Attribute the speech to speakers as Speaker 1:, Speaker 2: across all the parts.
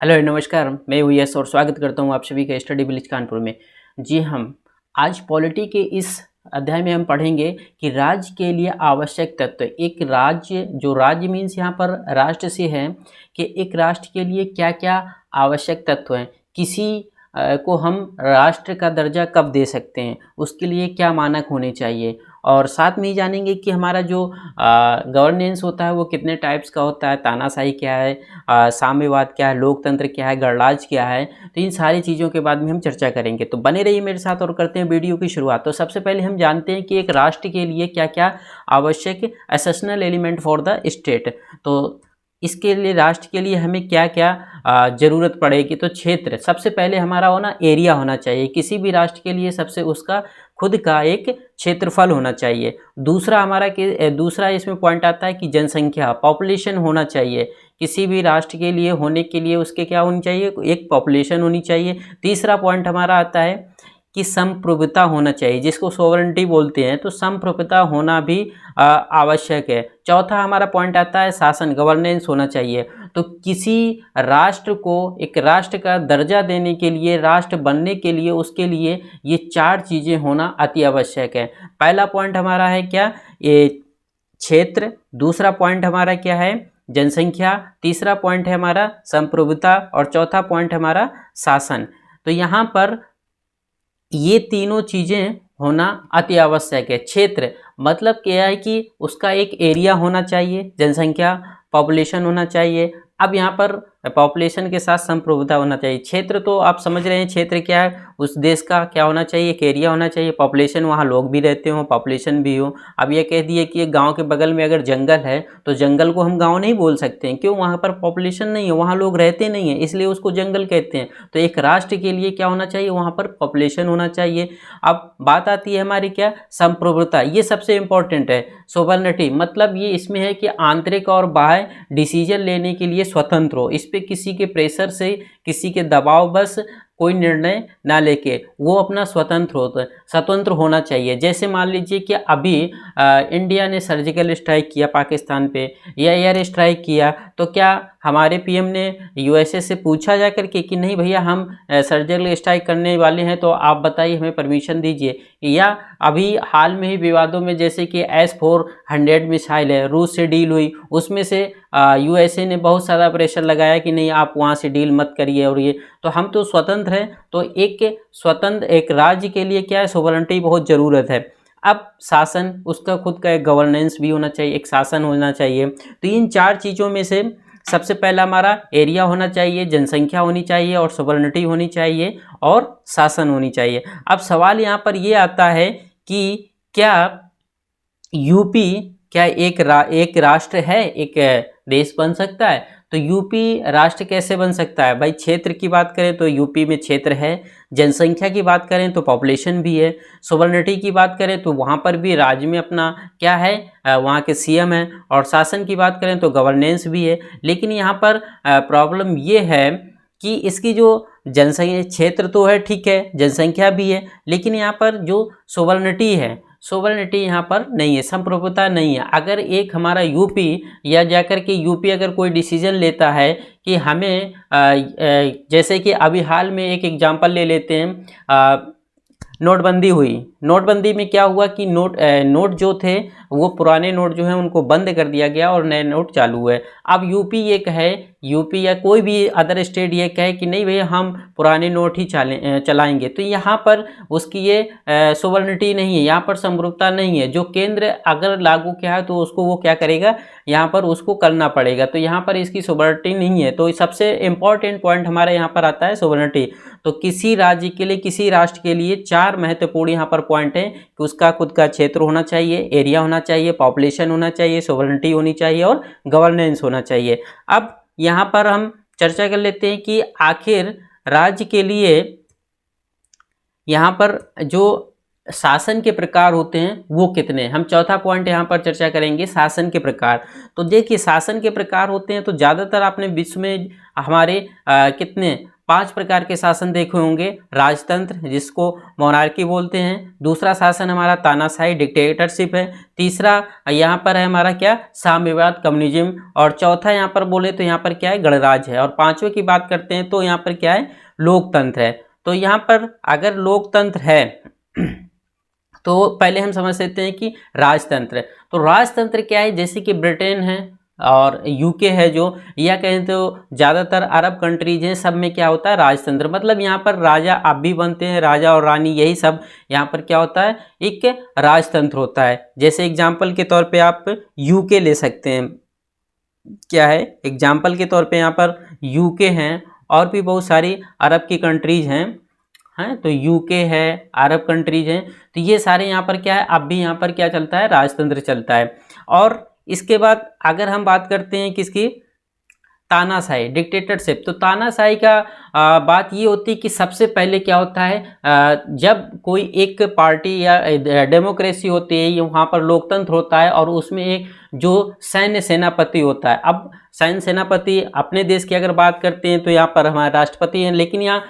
Speaker 1: Hello नमस्कार, मैं हूँ यश और स्वागत करता हूँ आप सभी का स्टडी विलेज कानपुर में। जी हम आज पॉलिटी के इस अध्याय में हम पढ़ेंगे कि राज्य के लिए आवश्यक तत्व। एक राज्य, जो राज्य मीन्स यहाँ पर राष्ट्र से है कि एक राष्ट्र के लिए क्या क्या आवश्यक तत्व हैं। किसी को हम राष्ट्र का दर्जा कब दे सकते हैं, उसके लिए क्या मानक होने चाहिए, और साथ में ही जानेंगे कि हमारा जो गवर्नेंस होता है वो कितने टाइप्स का होता है। तानाशाही क्या है, साम्यवाद क्या है, लोकतंत्र क्या है, गणराज्य क्या है। तो इन सारी चीज़ों के बाद में हम चर्चा करेंगे, तो बने रहिए मेरे साथ और करते हैं वीडियो की शुरुआत। तो सबसे पहले हम जानते हैं कि एक राष्ट्र के लिए क्या क्या आवश्यक एसेशनल एलिमेंट फॉर द स्टेट। तो इसके लिए राष्ट्र के लिए हमें क्या क्या ज़रूरत पड़ेगी। तो क्षेत्र, सबसे पहले हमारा होना एरिया होना चाहिए। किसी भी राष्ट्र के लिए सबसे उसका खुद का एक क्षेत्रफल होना चाहिए। दूसरा हमारा दूसरा इसमें पॉइंट आता है कि जनसंख्या, पॉपुलेशन होना चाहिए। किसी भी राष्ट्र के लिए होने के लिए उसके क्या होनी चाहिए, एक पॉपुलेशन होनी चाहिए। तीसरा पॉइंट हमारा आता है कि संप्रभुता होना चाहिए, जिसको सोवरेनिटी बोलते हैं। तो संप्रभुता होना भी आवश्यक है। चौथा हमारा पॉइंट आता है शासन, गवर्नेंस होना चाहिए। तो किसी राष्ट्र को एक राष्ट्र का दर्जा देने के लिए, राष्ट्र बनने के लिए, उसके लिए ये चार चीज़ें होना अति आवश्यक है। पहला पॉइंट हमारा है क्या, ये क्षेत्र। दूसरा पॉइंट हमारा क्या है, जनसंख्या। तीसरा पॉइंट है हमारा संप्रभुता, और चौथा पॉइंट हमारा शासन। तो यहाँ पर ये तीनों चीज़ें होना अति आवश्यक है। क्षेत्र मतलब क्या है कि उसका एक एरिया होना चाहिए, जनसंख्या, पॉपुलेशन होना चाहिए। अब यहाँ पर पॉपुलेशन के साथ संप्रभुता होना चाहिए। क्षेत्र तो आप समझ रहे हैं, क्षेत्र क्या है, उस देश का क्या होना चाहिए, एक एरिया होना चाहिए। पॉपुलेशन, वहाँ लोग भी रहते हों, पॉपुलेशन भी हो। अब ये कह दिए कि एक गांव के बगल में अगर जंगल है तो जंगल को हम गांव नहीं बोल सकते हैं, क्यों, वहाँ पर पॉपुलेशन नहीं है, वहाँ लोग रहते नहीं हैं, इसलिए उसको जंगल कहते हैं। तो एक राष्ट्र के लिए क्या होना चाहिए, वहाँ पर पॉपुलेशन होना चाहिए। अब बात आती है हमारी क्या, संप्रभुता। ये सबसे इंपॉर्टेंट है। सोवरेनिटी मतलब ये इसमें है कि आंतरिक और बाह्य डिसीजन लेने के लिए स्वतंत्र हो, इस पे किसी के प्रेशर से, किसी के दबाव बस कोई निर्णय ना लेके वो अपना स्वतंत्र होना चाहिए। जैसे मान लीजिए कि अभी इंडिया ने सर्जिकल स्ट्राइक किया पाकिस्तान पे, या एयर स्ट्राइक किया, तो क्या हमारे पीएम ने यूएसए से पूछा जा करके कि नहीं भैया हम सर्जिकल स्ट्राइक करने वाले हैं, तो आप बताइए, हमें परमिशन दीजिए। या अभी हाल में ही विवादों में जैसे कि S-400 मिसाइल है, रूस से डील हुई, उसमें से यूएसए ने बहुत सारा प्रेशर लगाया कि नहीं आप वहाँ से डील मत करिए। और ये तो हम तो स्वतंत्र हैं। तो एक स्वतंत्र एक राज्य के लिए क्या है, सोवरेनिटी बहुत ज़रूरत है। अब शासन, उसका खुद का एक गवर्नेंस भी होना चाहिए, एक शासन होना चाहिए। तो इन चार चीज़ों में से सबसे पहला हमारा एरिया होना चाहिए, जनसंख्या होनी चाहिए, और सोवरेनिटी होनी चाहिए, और शासन होनी चाहिए। अब सवाल यहाँ पर ये आता है कि क्या यूपी क्या एक राष्ट्र है, एक देश बन सकता है? तो यूपी राष्ट्र कैसे बन सकता है भाई? क्षेत्र की बात करें तो यूपी में क्षेत्र है, जनसंख्या की बात करें तो पॉपुलेशन भी है, सोवरेनिटी की बात करें तो वहाँ पर भी राज्य में अपना क्या है, वहाँ के सीएम है, और शासन की बात करें तो गवर्नेंस भी है। लेकिन यहाँ पर प्रॉब्लम ये है कि इसकी जो जनसंख्या, क्षेत्र तो है ठीक है, जनसंख्या भी है, लेकिन यहाँ पर जो सोवरेनिटी है, सोवरेनिटी यहाँ पर नहीं है, संप्रभुता नहीं है। अगर एक हमारा यूपी या जाकर के यूपी अगर कोई डिसीजन लेता है कि हमें जैसे कि अभी हाल में एक एग्जांपल ले लेते हैं, नोटबंदी हुई। नोटबंदी में क्या हुआ कि नोट जो थे वो पुराने नोट जो हैं उनको बंद कर दिया गया और नए नोट चालू है। अब यूपी ये कहे, यूपी या कोई भी अदर स्टेट ये कहे कि नहीं भैया हम पुराने नोट ही चलाएंगे, तो यहाँ पर उसकी ये सोवरेनिटी नहीं है, यहाँ पर समरूपता नहीं है। जो केंद्र अगर लागू किया है तो उसको वो क्या करेगा, यहाँ पर उसको करना पड़ेगा। तो यहाँ पर इसकी सोवरेनिटी नहीं है। तो सबसे इम्पॉर्टेंट पॉइंट हमारे यहाँ पर आता है सोवरेनिटी। तो किसी राज्य के लिए, किसी राष्ट्र के लिए चार महत्वपूर्ण यहाँ पर पॉइंट हैं कि उसका खुद का क्षेत्र होना चाहिए, एरिया होना चाहिए, पॉपुलेशन होना चाहिए, सोवरेनिटी होनी चाहिए, और गवर्नेंस होना चाहिए। अब यहाँ पर हम चर्चा कर लेते हैं कि आखिर राज्य के लिए यहाँ पर जो शासन के प्रकार होते हैं वो कितने, हम चौथा पॉइंट यहाँ पर चर्चा करेंगे, शासन के प्रकार। तो देखिए शासन के प्रकार होते हैं तो ज़्यादातर आपने विश्व में हमारे कितने 5 प्रकार के शासन देखे होंगे। राजतंत्र जिसको मोनार्की बोलते हैं, दूसरा शासन हमारा तानाशाही डिक्टेटरशिप है, तीसरा यहाँ पर है हमारा क्या साम्यवाद कम्युनिज्म, और चौथा यहाँ पर बोले तो यहाँ पर क्या है गणराज्य है, और पांचवें की बात करते हैं तो यहाँ पर क्या है लोकतंत्र है। तो यहाँ पर अगर लोकतंत्र है तो पहले हम समझ सकते हैं कि राजतंत्र। तो राजतंत्र क्या है, जैसे कि ब्रिटेन है और यूके है जो, या कहें तो ज़्यादातर अरब कंट्रीज हैं, सब में क्या होता है राजतंत्र, मतलब यहाँ पर राजा अब भी बनते हैं, राजा और रानी यही सब यहाँ पर क्या होता है एक राजतंत्र होता है। जैसे एग्जाम्पल के तौर पे आप यूके ले सकते हैं, क्या है एग्जाम्पल के तौर पे यहाँ पर यूके हैं, और भी बहुत सारी अरब की कंट्रीज हैं तो यूके है, अरब कंट्रीज हैं, तो ये सारे यहाँ पर क्या है अब भी यहाँ पर क्या चलता है राजतंत्र चलता है। और इसके बाद अगर हम बात करते हैं किसकी तानाशाही डिक्टेटरशिप, तो तानाशाही का बात ये होती है कि सबसे पहले क्या होता है जब कोई एक पार्टी या डेमोक्रेसी होती है, ये वहाँ पर लोकतंत्र होता है और उसमें एक जो सैन्य सेनापति होता है। अब सैन्य सेनापति अपने देश की अगर बात करते हैं तो यहाँ पर हमारे राष्ट्रपति हैं, लेकिन यहाँ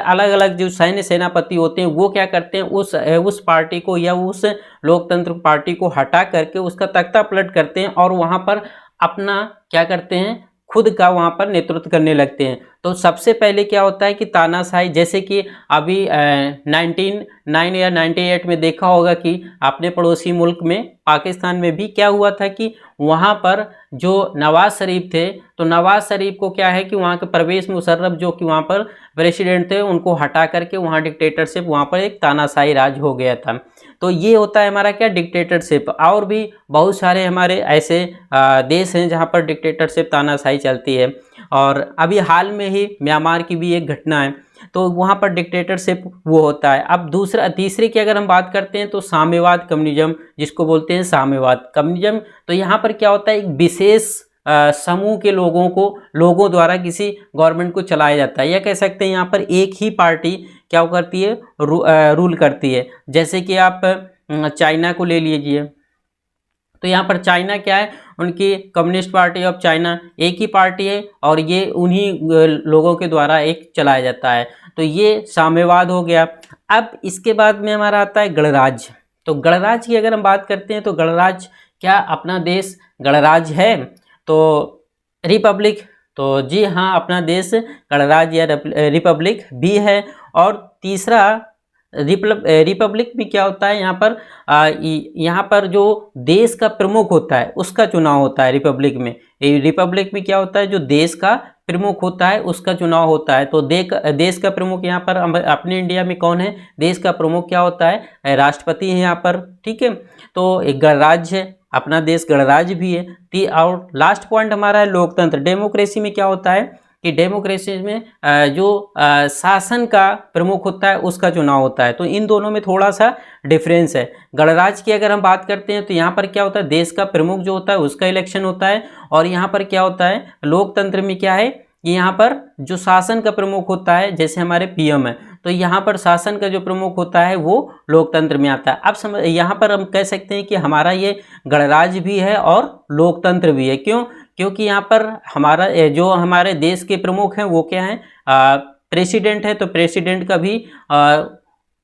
Speaker 1: अलग अलग जो सैन्य सेनापति होते हैं वो क्या करते हैं उस पार्टी को या उस लोकतंत्र पार्टी को हटा करके उसका तख्ता पलट करते हैं और वहाँ पर अपना क्या करते हैं खुद का वहाँ पर नेतृत्व करने लगते हैं। तो सबसे पहले क्या होता है कि तानाशाही, जैसे कि अभी 1999 या 98 में देखा होगा कि अपने पड़ोसी मुल्क में पाकिस्तान में भी क्या हुआ था कि वहाँ पर जो नवाज शरीफ थे, तो नवाज शरीफ को क्या है कि वहाँ के परवेज़ मुशर्रफ जो कि वहाँ पर प्रेसिडेंट थे उनको हटा करके वहाँ डिक्टेटरशिप, वहाँ पर एक तानाशाही राज हो गया था। तो ये होता है हमारा क्या डिक्टेटरशिप। और भी बहुत सारे हमारे ऐसे देश हैं जहाँ पर डिक्टेटरशिप तानाशाही चलती है, और अभी हाल में ही म्यांमार की भी एक घटना है, तो वहाँ पर डिक्टेटरशिप वो होता है। अब तीसरे की अगर हम बात करते हैं तो साम्यवाद कम्युनिज्म जिसको बोलते हैं साम्यवाद कम्युनिज्म, तो यहाँ पर क्या होता है एक विशेष समूह के लोगों द्वारा किसी गवर्नमेंट को चलाया जाता है, या कह सकते हैं यहाँ पर एक ही पार्टी क्या करती है रूल करती है। जैसे कि आप चाइना को ले लीजिए, तो यहाँ पर चाइना क्या है उनकी कम्युनिस्ट पार्टी ऑफ चाइना एक ही पार्टी है और ये उन्हीं लोगों के द्वारा एक चलाया जाता है, तो ये साम्यवाद हो गया। अब इसके बाद में हमारा आता है गणराज्य। तो गणराज्य की अगर हम बात करते हैं तो गणराज्य क्या अपना देश गणराज्य है तो रिपब्लिक, तो जी हाँ अपना देश गणराज्य या रिपब्लिक भी है। और तीसरा रिपब्लिक में क्या होता है यहाँ पर जो देश का प्रमुख होता है उसका चुनाव होता है रिपब्लिक में। रिपब्लिक में क्या होता है जो देश का प्रमुख होता है उसका चुनाव होता है। तो देश का प्रमुख यहाँ पर अपने इंडिया में कौन है, देश का प्रमुख क्या होता है राष्ट्रपति है यहाँ पर, ठीक है। तो एक गणराज्य है, अपना देश गणराज्य भी है। और लास्ट पॉइंट हमारा है लोकतंत्र। डेमोक्रेसी में क्या होता है कि डेमोक्रेसी में जो शासन का प्रमुख होता है उसका चुनाव होता है। तो इन दोनों में थोड़ा सा डिफरेंस है। गणराज्य की अगर हम बात करते हैं तो यहाँ पर क्या होता है देश का प्रमुख जो होता है उसका इलेक्शन होता है, और यहाँ पर क्या होता है लोकतंत्र में क्या है कि यहाँ पर जो शासन का प्रमुख होता है जैसे हमारे पीएम है, तो यहाँ पर शासन का जो प्रमुख होता है वो लोकतंत्र में आता है। अब यहाँ पर हम कह सकते हैं कि हमारा ये गणराज्य भी है और लोकतंत्र भी है। क्यों? क्योंकि यहाँ पर हमारा जो हमारे देश के प्रमुख हैं वो क्या है प्रेसिडेंट है, तो प्रेसिडेंट का भी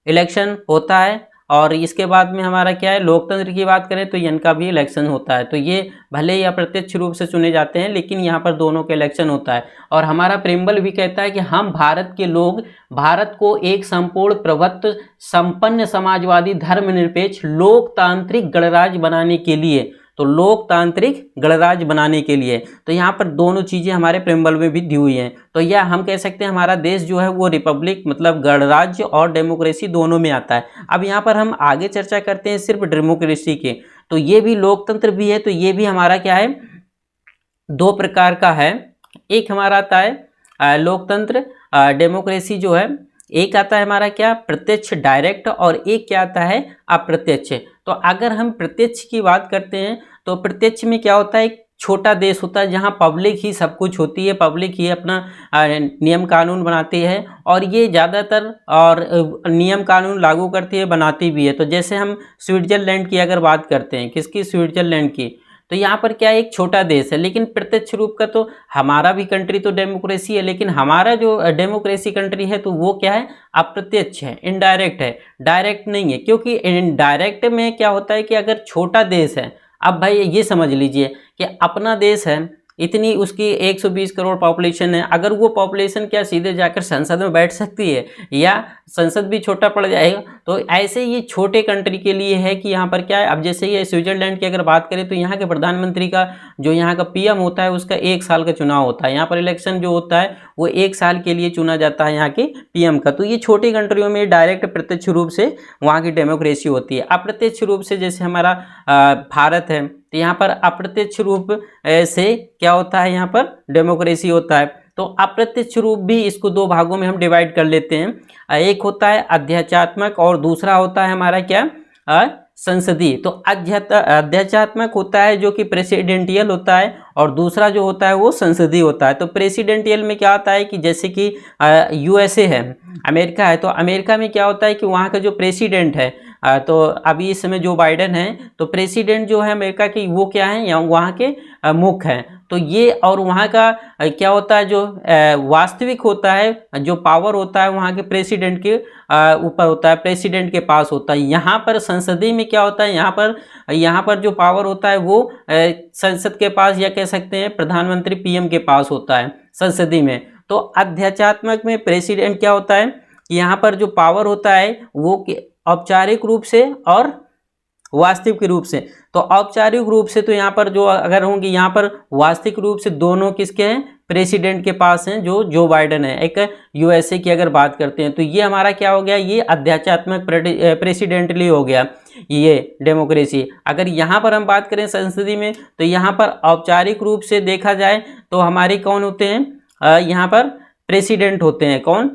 Speaker 1: इलेक्शन होता है। और इसके बाद में हमारा क्या है लोकतंत्र की बात करें तो इनका भी इलेक्शन होता है। तो ये भले ही अप्रत्यक्ष रूप से चुने जाते हैं लेकिन यहाँ पर दोनों का इलेक्शन होता है। और हमारा प्रेम्बल भी कहता है कि हम भारत के लोग भारत को एक संपूर्ण प्रभुत्व संपन्न समाजवादी धर्मनिरपेक्ष लोकतांत्रिक गणराज्य बनाने के लिए, तो लोकतांत्रिक गणराज्य बनाने के लिए, तो यहाँ पर दोनों चीज़ें हमारे प्रेम्बल में भी दी हुई हैं। तो यह हम कह सकते हैं हमारा देश जो है वो रिपब्लिक मतलब गणराज्य और डेमोक्रेसी दोनों में आता है। अब यहाँ पर हम आगे चर्चा करते हैं सिर्फ डेमोक्रेसी के, तो ये भी लोकतंत्र भी है। तो ये भी हमारा क्या है दो प्रकार का है। एक हमारा आता है लोकतंत्र डेमोक्रेसी जो है, एक आता है हमारा क्या प्रत्यक्ष डायरेक्ट, और एक क्या आता है अप्रत्यक्ष। तो अगर हम प्रत्यक्ष की बात करते हैं तो प्रत्यक्ष में क्या होता है एक छोटा देश होता है जहां पब्लिक ही सब कुछ होती है, पब्लिक ही अपना नियम कानून बनाती है और ये ज़्यादातर और नियम कानून लागू करती है बनाती भी है। तो जैसे हम स्विट्ज़रलैंड की अगर बात करते हैं, किसकी स्विट्ज़रलैंड की, तो यहाँ पर क्या है, एक छोटा देश है, लेकिन प्रत्यक्ष रूप का तो हमारा भी कंट्री तो डेमोक्रेसी है, लेकिन हमारा जो डेमोक्रेसी कंट्री है तो वो क्या है, अप्रत्यक्ष है, इनडायरेक्ट है, डायरेक्ट नहीं है। क्योंकि इनडायरेक्ट में क्या होता है कि अगर छोटा देश है, अब भाई ये समझ लीजिए कि अपना देश है, इतनी उसकी 120 करोड़ पॉपुलेशन है, अगर वो पॉपुलेशन क्या सीधे जाकर संसद में बैठ सकती है, या संसद भी छोटा पड़ जाएगा। तो ऐसे ये छोटे कंट्री के लिए है कि यहाँ पर क्या है, अब जैसे ये स्विट्जरलैंड की अगर बात करें तो यहाँ के प्रधानमंत्री का जो यहाँ का पीएम होता है उसका 1 साल का चुनाव होता है, यहाँ पर इलेक्शन जो होता है वो 1 साल के लिए चुना जाता है यहाँ के पीएम का। तो ये छोटी कंट्रियों में डायरेक्ट प्रत्यक्ष रूप से वहाँ की डेमोक्रेसी होती है। अप्रत्यक्ष रूप से जैसे हमारा भारत है, तो यहाँ पर अप्रत्यक्ष रूप से क्या होता है, यहाँ पर डेमोक्रेसी होता है। तो अप्रत्यक्ष रूप भी इसको 2 भागों में हम डिवाइड कर लेते हैं, एक होता है अध्यात्मक और दूसरा होता है हमारा क्या, संसदीय। तो अध्यात्मक होता है जो कि प्रेसिडेंटियल होता है, और दूसरा जो होता है वो संसदीय होता है। तो प्रेसिडेंटियल में क्या होता है कि जैसे कि यूएसए है, अमेरिका है, तो अमेरिका में क्या होता है कि वहाँ का जो प्रेसिडेंट है, तो अभी इस समय जो बाइडेन है, तो प्रेसिडेंट जो है अमेरिका की वो क्या है, या वहाँ के मुख्य हैं। तो ये और वहाँ का क्या होता है, जो वास्तविक होता है, जो पावर होता है वहाँ के प्रेसिडेंट के ऊपर होता है, प्रेसिडेंट के पास होता है। यहाँ पर संसदीय में क्या होता है, यहाँ पर जो पावर होता है वो संसद के पास, या कह सकते हैं प्रधानमंत्री पीएम के पास होता है संसदीय में। तो अध्यात्मक में प्रेसिडेंट क्या होता है, यहाँ पर जो पावर होता है वो औपचारिक रूप से और वास्तविक रूप से। तो औपचारिक रूप से तो यहाँ पर जो अगर होंगे, यहाँ पर वास्तविक रूप से दोनों किसके हैं, प्रेसिडेंट के पास हैं, जो बाइडेन है। एक यूएसए की अगर बात करते हैं तो ये हमारा क्या हो गया, ये अध्यात्मक प्रेसिडेंटली हो गया ये डेमोक्रेसी। अगर यहाँ पर हम बात करें संसदीय में, तो यहाँ पर औपचारिक रूप से देखा जाए तो हमारे कौन होते हैं, यहाँ पर प्रेसिडेंट होते हैं। कौन,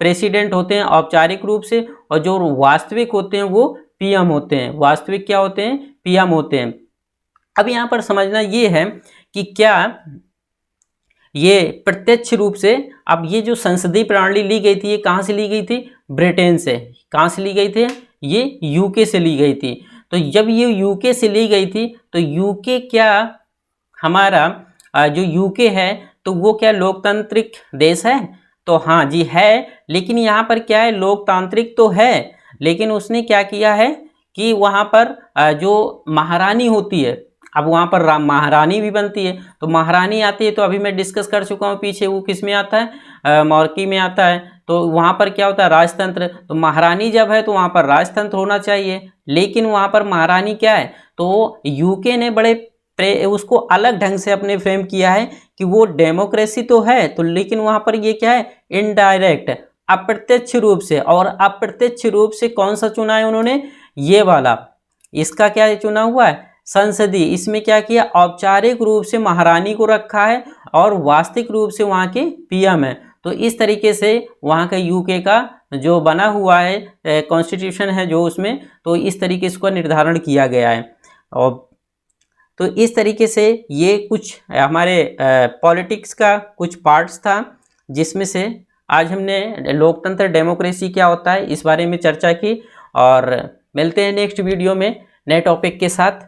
Speaker 1: प्रेसिडेंट होते हैं औपचारिक रूप से, और जो वास्तविक होते हैं वो पीएम होते हैं। वास्तविक क्या होते हैं, पीएम होते हैं। अब यहाँ पर समझना ये है कि क्या ये प्रत्यक्ष रूप से, अब ये जो संसदीय प्रणाली ली गई थी ये कहाँ से ली गई थी, ब्रिटेन से। कहाँ से ली गई थी, ये यूके से ली गई थी। तो जब ये यूके से ली गई थी तो यूके क्या, हमारा जो यूके है तो वो क्या लोकतांत्रिक देश है, तो हाँ जी है। लेकिन यहाँ पर क्या है, लोकतांत्रिक तो है, लेकिन उसने क्या किया है कि वहाँ पर जो महारानी होती है, अब वहाँ पर महारानी भी बनती है। तो महारानी आती है, तो अभी मैं डिस्कस कर चुका हूँ पीछे, वो किस में आता है, मॉर्की में आता है। तो वहाँ पर क्या होता है, राजतंत्र। तो महारानी जब है तो वहाँ पर राजतंत्र होना चाहिए, लेकिन वहाँ पर महारानी क्या है, तो यूके ने बड़े उसको अलग ढंग से अपने फ्रेम किया है कि वो डेमोक्रेसी तो है, तो लेकिन वहाँ पर ये क्या है, इनडायरेक्ट, अप्रत्यक्ष रूप से। और अप्रत्यक्ष रूप से कौन सा चुना है उन्होंने, ये वाला, इसका क्या चुना हुआ है, संसदीय। इसमें क्या किया, औपचारिक रूप से महारानी को रखा है और वास्तविक रूप से वहाँ के पीएम है। तो इस तरीके से वहाँ का यूके का जो बना हुआ है कॉन्स्टिट्यूशन है जो उसमें, तो इस तरीके से उसका निर्धारण किया गया है। और तो इस तरीके से ये कुछ हमारे पॉलिटिक्स का कुछ पार्ट्स था, जिसमें से आज हमने लोकतंत्र डेमोक्रेसी क्या होता है इस बारे में चर्चा की। और मिलते हैं नेक्स्ट वीडियो में नए टॉपिक के साथ।